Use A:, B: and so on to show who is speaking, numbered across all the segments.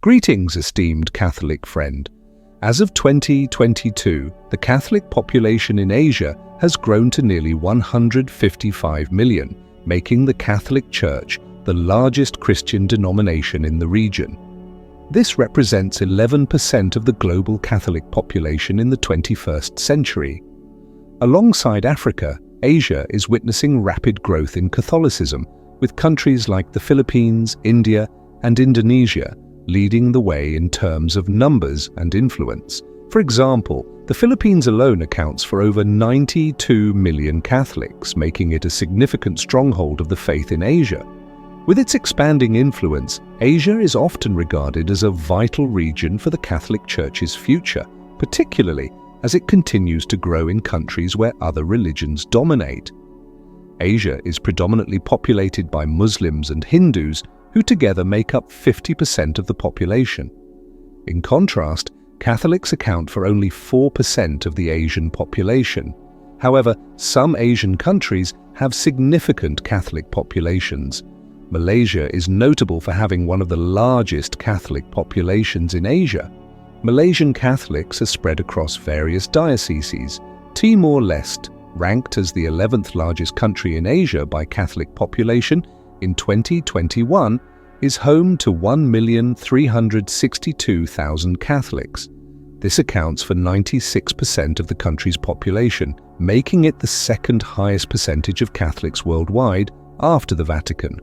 A: Greetings, esteemed Catholic friend. As of 2022, the Catholic population in Asia has grown to nearly 155 million, making the Catholic Church the largest Christian denomination in the region. This represents 11% of the global Catholic population in the 21st century. Alongside Africa, Asia is witnessing rapid growth in Catholicism, with countries like the Philippines, India, and Indonesia leading the way in terms of numbers and influence. For example, the Philippines alone accounts for over 92 million Catholics, making it a significant stronghold of the faith in Asia. With its expanding influence, Asia is often regarded as a vital region for the Catholic Church's future, particularly as it continues to grow in countries where other religions dominate. Asia is predominantly populated by Muslims and Hindus, who together make up 50% of the population. In contrast, Catholics account for only 4% of the Asian population. However, some Asian countries have significant Catholic populations. Malaysia is notable for having one of the largest Catholic populations in Asia. Malaysian Catholics are spread across various dioceses. Timor-Leste, ranked as the 11th largest country in Asia by Catholic population in 2021, is home to 1,362,000 Catholics. This accounts for 96% of the country's population, making it the second highest percentage of Catholics worldwide after the Vatican.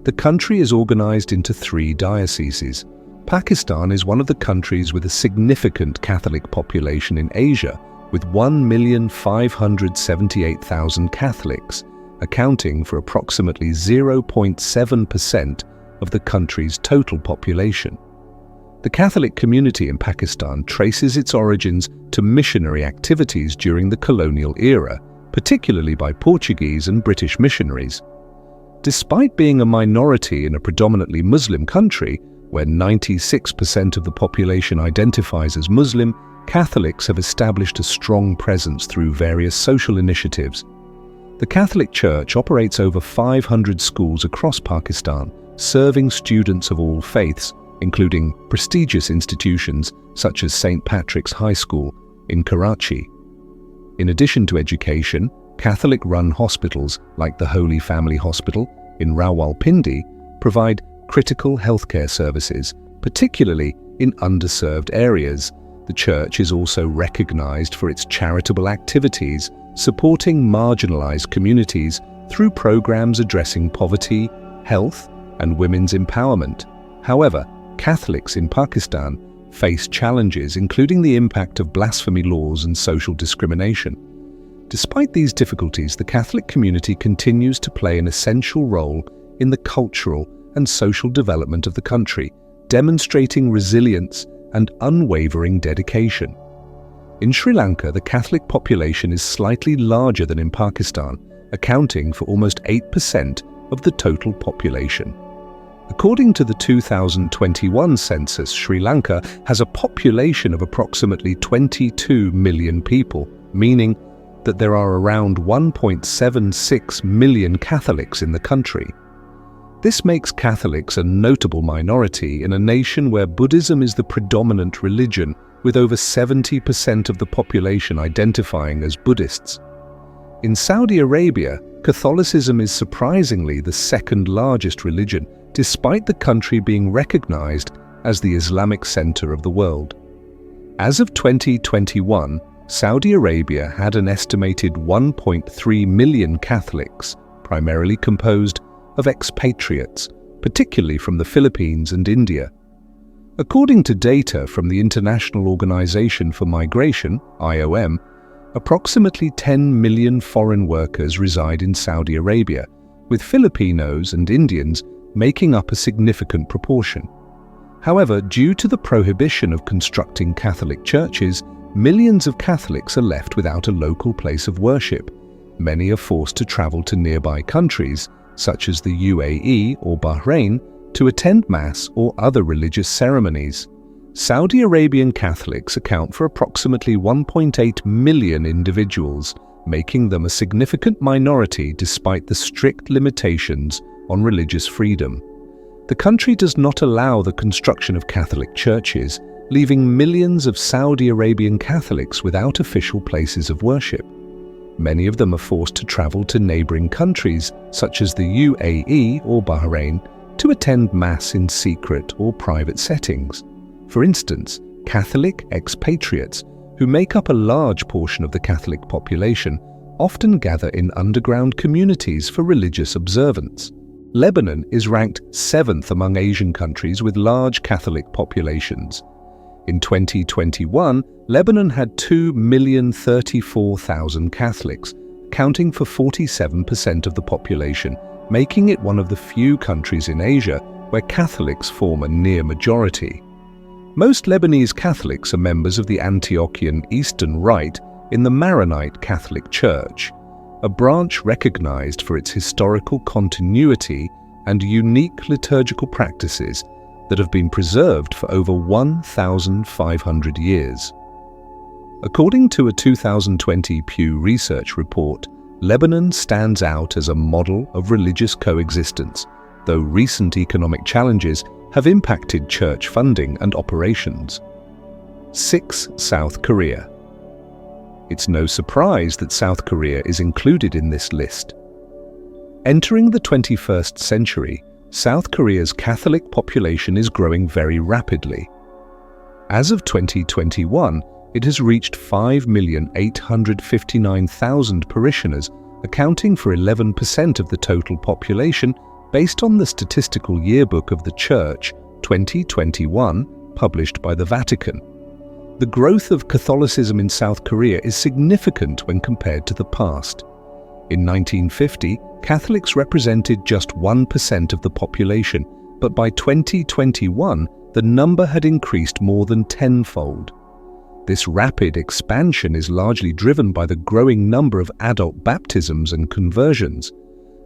A: The country is organized into 3 dioceses. Pakistan is one of the countries with a significant Catholic population in Asia, with 1,578,000 Catholics, accounting for approximately 0.7% of the country's total population. The Catholic community in Pakistan traces its origins to missionary activities during the colonial era, particularly by Portuguese and British missionaries. Despite being a minority in a predominantly Muslim country, where 96% of the population identifies as Muslim, Catholics have established a strong presence through various social initiatives. The Catholic Church operates over 500 schools across Pakistan, serving students of all faiths, including prestigious institutions such as St. Patrick's High School in Karachi. In addition to education, Catholic-run hospitals like the Holy Family Hospital in Rawalpindi provide critical healthcare services, particularly in underserved areas. The Church is also recognized for its charitable activities, supporting marginalized communities through programs addressing poverty, health, and women's empowerment. However, Catholics in Pakistan face challenges, including the impact of blasphemy laws and social discrimination. Despite these difficulties, the Catholic community continues to play an essential role in the cultural and social development of the country, demonstrating resilience and unwavering dedication. In Sri Lanka, the Catholic population is slightly larger than in Pakistan, accounting for almost 8% of the total population. According to the 2021 census, Sri Lanka has a population of approximately 22 million people, meaning that there are around 1.76 million Catholics in the country. This makes Catholics a notable minority in a nation where Buddhism is the predominant religion, with over 70% of the population identifying as Buddhists. In Saudi Arabia, Catholicism is surprisingly the second largest religion, despite the country being recognized as the Islamic center of the world. As of 2021, Saudi Arabia had an estimated 1.3 million Catholics, primarily composed of expatriates, particularly from the Philippines and India. According to data from the International Organization for Migration, IOM, approximately 10 million foreign workers reside in Saudi Arabia, with Filipinos and Indians making up a significant proportion. However, due to the prohibition of constructing Catholic churches, millions of Catholics are left without a local place of worship. Many are forced to travel to nearby countries, such as the UAE or Bahrain, to attend Mass or other religious ceremonies. Saudi Arabian Catholics account for approximately 1.8 million individuals, making them a significant minority despite the strict limitations on religious freedom. The country does not allow the construction of Catholic churches, leaving millions of Saudi Arabian Catholics without official places of worship. Many of them are forced to travel to neighboring countries, such as the UAE or Bahrain, to attend Mass in secret or private settings. For instance, Catholic expatriates, who make up a large portion of the Catholic population, often gather in underground communities for religious observance. Lebanon is ranked 7th among Asian countries with large Catholic populations. In 2021, Lebanon had 2,034,000 Catholics, accounting for 47% of the population, making it one of the few countries in Asia where Catholics form a near majority. Most Lebanese Catholics are members of the Antiochian Eastern Rite in the Maronite Catholic Church, a branch recognized for its historical continuity and unique liturgical practices that have been preserved for over 1,500 years. According to a 2020 Pew Research report, Lebanon stands out as a model of religious coexistence, though recent economic challenges have impacted church funding and operations. 6. South Korea. It's no surprise that South Korea is included in this list. Entering the 21st century, South Korea's Catholic population is growing very rapidly. As of 2021, it has reached 5,859,000 parishioners, accounting for 11% of the total population based on the Statistical Yearbook of the Church 2021, published by the Vatican. The growth of Catholicism in South Korea is significant when compared to the past. In 1950, Catholics represented just 1% of the population, but by 2021, the number had increased more than tenfold. This rapid expansion is largely driven by the growing number of adult baptisms and conversions.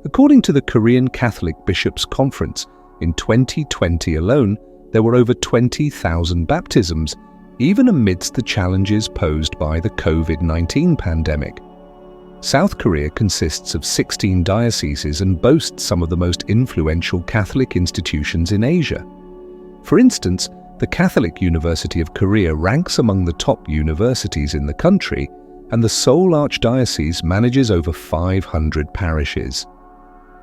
A: According to the Korean Catholic Bishops' Conference, in 2020 alone, there were over 20,000 baptisms, even amidst the challenges posed by the COVID-19 pandemic. South Korea consists of 16 dioceses and boasts some of the most influential Catholic institutions in Asia. For instance, the Catholic University of Korea ranks among the top universities in the country, and the Seoul Archdiocese manages over 500 parishes.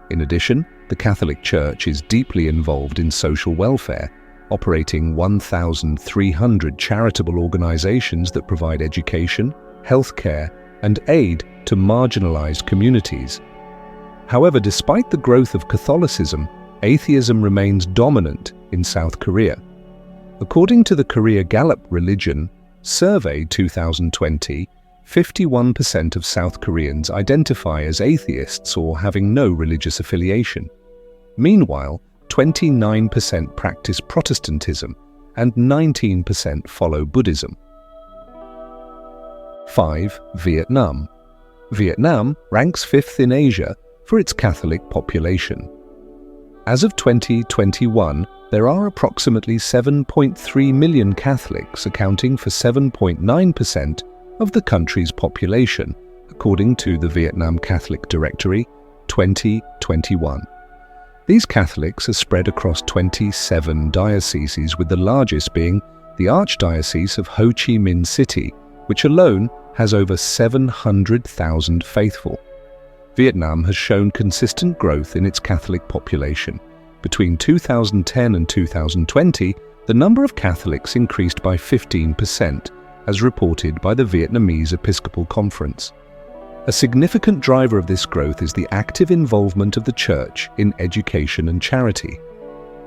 A: In addition, the Catholic Church is deeply involved in social welfare, operating 1,300 charitable organizations that provide education, healthcare, and aid to marginalized communities. However, despite the growth of Catholicism, atheism remains dominant in South Korea. According to the Korea Gallup Religion Survey 2020, 51% of South Koreans identify as atheists or having no religious affiliation. Meanwhile, 29% practice Protestantism and 19% follow Buddhism. 5. Vietnam. Vietnam ranks 5th in Asia for its Catholic population. As of 2021, there are approximately 7.3 million Catholics, accounting for 7.9% of the country's population, according to the Vietnam Catholic Directory 2021. These Catholics are spread across 27 dioceses, with the largest being the Archdiocese of Ho Chi Minh City, which alone has over 700,000 faithful. Vietnam has shown consistent growth in its Catholic population. Between 2010 and 2020, the number of Catholics increased by 15%, as reported by the Vietnamese Episcopal Conference. A significant driver of this growth is the active involvement of the Church in education and charity.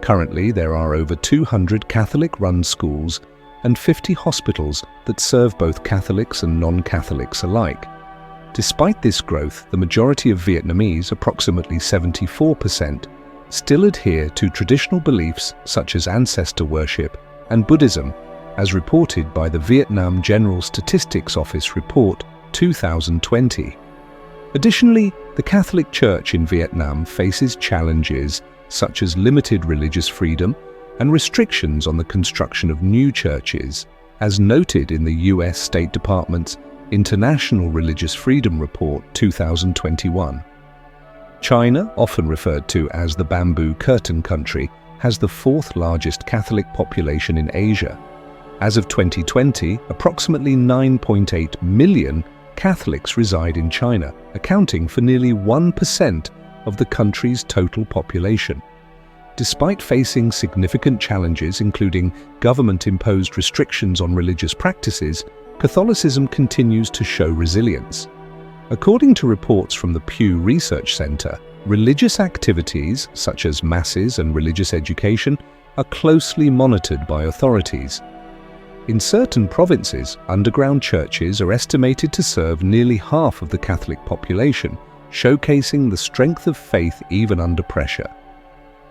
A: Currently, there are over 200 Catholic-run schools and 50 hospitals that serve both Catholics and non-Catholics alike. Despite this growth, the majority of Vietnamese, approximately 74%, still adhere to traditional beliefs such as ancestor worship and Buddhism, as reported by the Vietnam General Statistics Office Report 2020. Additionally, the Catholic Church in Vietnam faces challenges such as limited religious freedom and restrictions on the construction of new churches, as noted in the U.S. State Department's International Religious Freedom Report 2021. China, often referred to as the Bamboo Curtain Country, has the fourth largest Catholic population in Asia. As of 2020, approximately 9.8 million Catholics reside in China, accounting for nearly 1% of the country's total population. Despite facing significant challenges, including government-imposed restrictions on religious practices, Catholicism continues to show resilience. According to reports from the Pew Research Center, religious activities, such as masses and religious education, are closely monitored by authorities. In certain provinces, underground churches are estimated to serve nearly half of the Catholic population, showcasing the strength of faith even under pressure.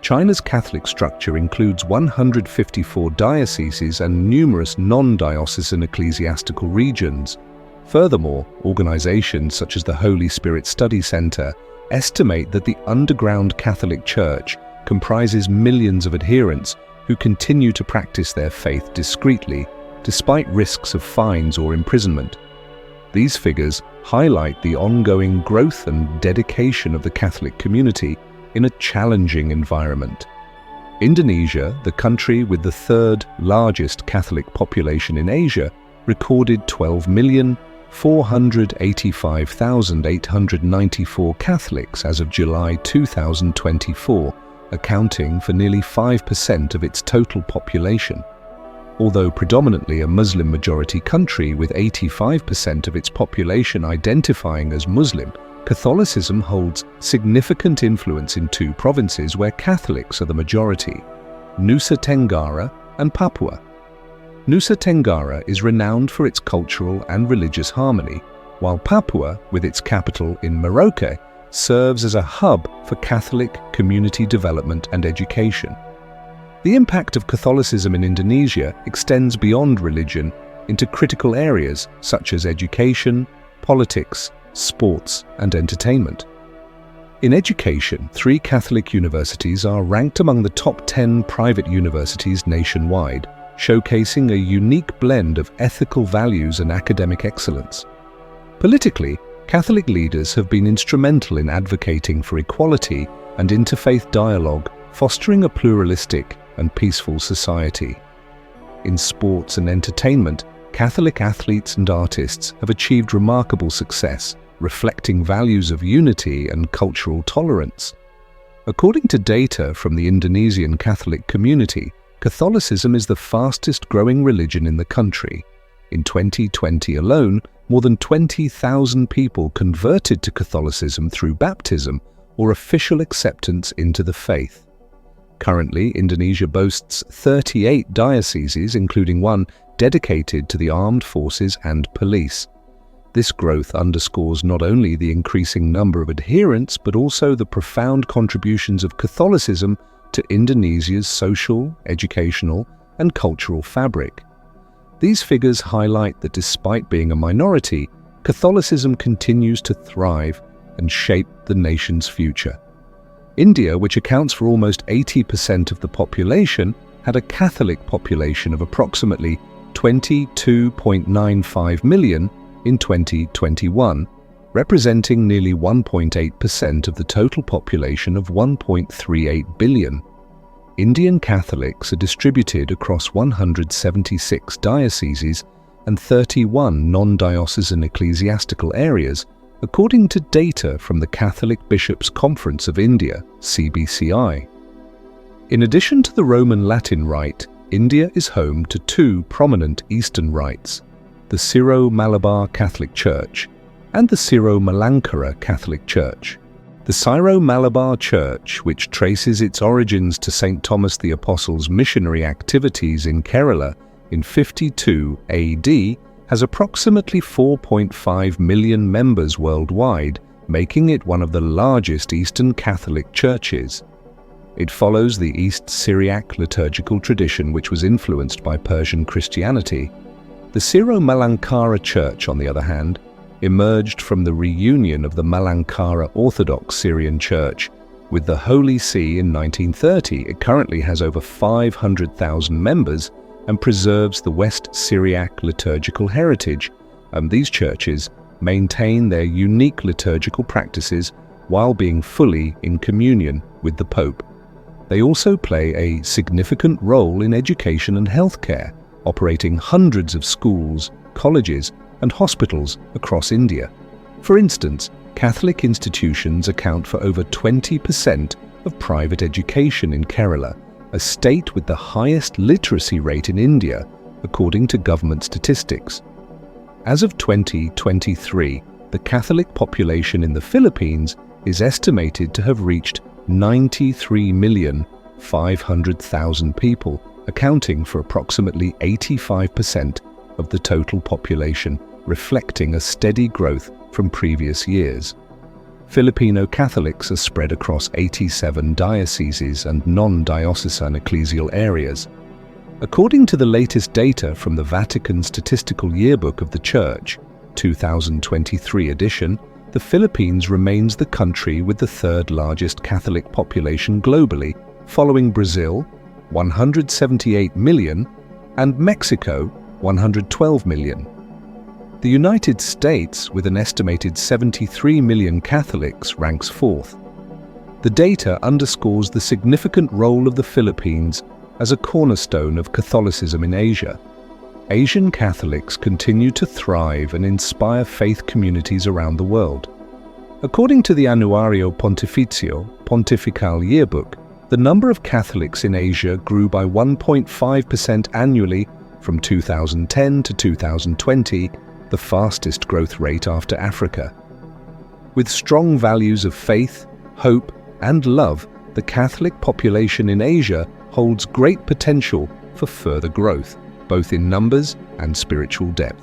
A: China's Catholic structure includes 154 dioceses and numerous non-diocesan ecclesiastical regions. Furthermore, organizations such as the Holy Spirit Study Center estimate that the underground Catholic Church comprises millions of adherents who continue to practice their faith discreetly, despite risks of fines or imprisonment. These figures highlight the ongoing growth and dedication of the Catholic community in a challenging environment. Indonesia, the country with the third largest Catholic population in Asia, recorded 12,485,894 Catholics as of July 2024, accounting for nearly 5% of its total population. Although predominantly a Muslim-majority country with 85% of its population identifying as Muslim, Catholicism holds significant influence in two provinces where Catholics are the majority: Nusa Tenggara and Papua. Nusa Tenggara is renowned for its cultural and religious harmony, while Papua, with its capital in Merauke, serves as a hub for Catholic community development and education. The impact of Catholicism in Indonesia extends beyond religion into critical areas such as education, politics, sports, and entertainment. In education, 3 Catholic universities are ranked among the top 10 private universities nationwide, showcasing a unique blend of ethical values and academic excellence. Politically, Catholic leaders have been instrumental in advocating for equality and interfaith dialogue, fostering a pluralistic and peaceful society. In sports and entertainment, Catholic athletes and artists have achieved remarkable success, reflecting values of unity and cultural tolerance. According to data from the Indonesian Catholic community, Catholicism is the fastest-growing religion in the country. In 2020 alone, more than 20,000 people converted to Catholicism through baptism or official acceptance into the faith. Currently, Indonesia boasts 38 dioceses, including one dedicated to the armed forces and police. This growth underscores not only the increasing number of adherents, but also the profound contributions of Catholicism to Indonesia's social, educational, and cultural fabric. These figures highlight that despite being a minority, Catholicism continues to thrive and shape the nation's future. India, which accounts for almost 80% of the population, had a Catholic population of approximately 22.95 million in 2021, representing nearly 1.8% of the total population of 1.38 billion. Indian Catholics are distributed across 176 dioceses and 31 non-diocesan ecclesiastical areas, according to data from the Catholic Bishops' Conference of India, CBCI. In addition to the Roman Latin Rite, India is home to 2 prominent Eastern rites: the Syro-Malabar Catholic Church and the Syro-Malankara Catholic Church. The Syro-Malabar Church, which traces its origins to St. Thomas the Apostle's missionary activities in Kerala in 52 AD, has approximately 4.5 million members worldwide, making it one of the largest Eastern Catholic churches. It follows the East Syriac liturgical tradition, which was influenced by Persian Christianity. The Syro-Malankara Church, on the other hand, emerged from the reunion of the Malankara Orthodox Syrian Church with the Holy See in 1930. It currently has over 500,000 members and preserves the West Syriac liturgical heritage. These churches maintain their unique liturgical practices while being fully in communion with the Pope. They also play a significant role in education and healthcare, operating hundreds of schools, colleges, and hospitals across India. For instance, Catholic institutions account for over 20% of private education in Kerala, a state with the highest literacy rate in India, according to government statistics. As of 2023, the Catholic population in the Philippines is estimated to have reached 93,500,000 people, accounting for approximately 85% of the total population, reflecting a steady growth from previous years. Filipino Catholics are spread across 87 dioceses and non-diocesan ecclesial areas. According to the latest data from the Vatican Statistical Yearbook of the Church, 2023 edition, the Philippines remains the country with the third largest Catholic population globally, following Brazil, 178 million, and Mexico, 112 million. The United States, with an estimated 73 million Catholics, ranks fourth. The data underscores the significant role of the Philippines as a cornerstone of Catholicism in Asia. Asian Catholics continue to thrive and inspire faith communities around the world. According to the Annuario Pontifical Yearbook, the number of Catholics in Asia grew by 1.5% annually from 2010 to 2020, the fastest growth rate after Africa. With strong values of faith, hope, and love, the Catholic population in Asia holds great potential for further growth, both in numbers and spiritual depth.